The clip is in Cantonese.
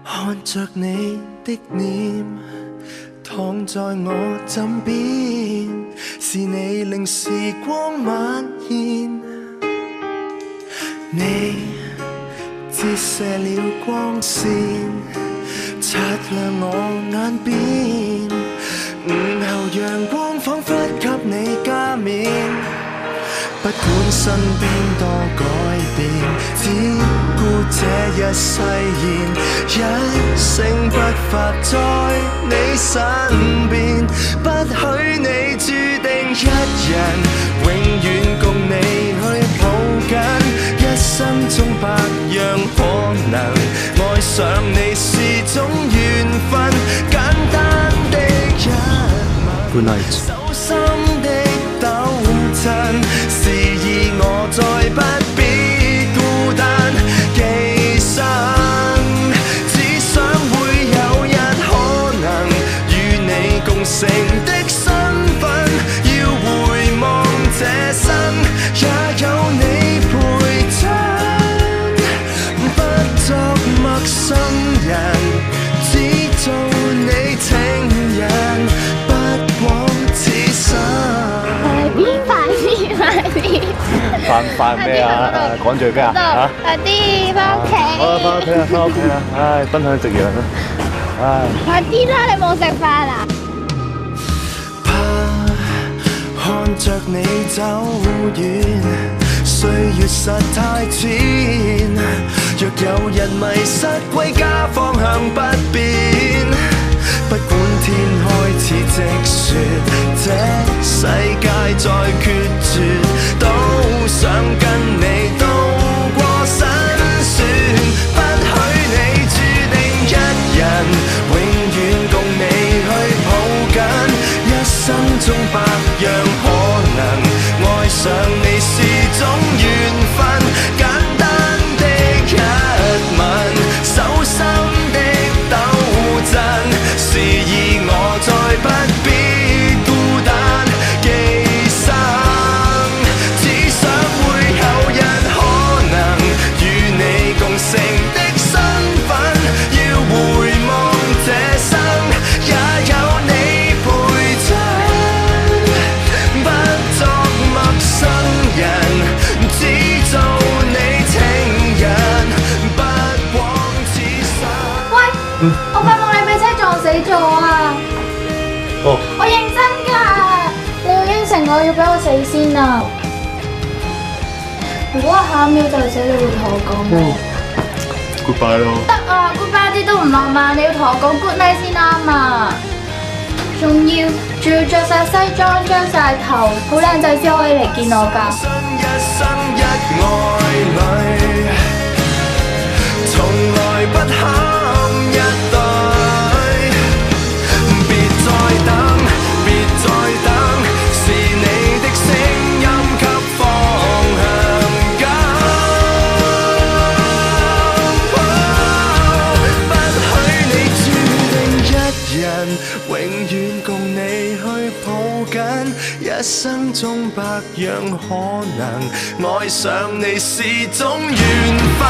看着你的臉，躺在我枕邊，是你令時光蔓延。你折射了光線，擦亮我眼邊。午後陽光彷彿給你加冕，不管身邊多改變，只顧這一誓言，一聲不發在你身邊，不許你注定一人，永遠共你去抱緊，一生中百樣可能，愛上你是種緣分，簡單的一吻，手心的抖震，示意我再不必孤單寄生，只想會有日可能與你共乘的身份，要回望這生也有你陪襯，不作陌生人，只做你情人，不枉此生。快咩啊？趕住去邊啊？快啲翻屋企。好啦，翻屋企啦，翻屋企啦！唉，分享夕陽啦！唉，快啲啦！你冇食飯啊？怕看着你走遠，歲月實太淺，若有日迷失歸家方向不變，不管天開始積雪，這世界再決絕，都想跟你渡過辛酸，不許你注定一人，永遠共你去抱緊，一生中百樣可能，愛上你是種緣分，簡單的一吻，手心的抖震，示意我再不必孤單寄生，只想會有日可能與你共乘的身份，要回望這生也有你陪襯，不作陌生人，只做你情人，不枉此生。喂，我發夢你俾車撞死咗啊！哦，我認真㗎，你要應承我要俾我死先啊！如果我下一秒就死，你會同我講咩goodbye 咯。得啊，goodbye 啲都唔浪漫，你要同我講 good night 先啱啊！仲要着晒西裝，張晒頭，好靚仔先可以嚟見我㗎。一生一愛侶，從來不堪一對，別再等，別再等，是你的聲音給方向感，不許你注定一人，永遠共你去抱緊，一生中百樣可能，愛上你是種緣分。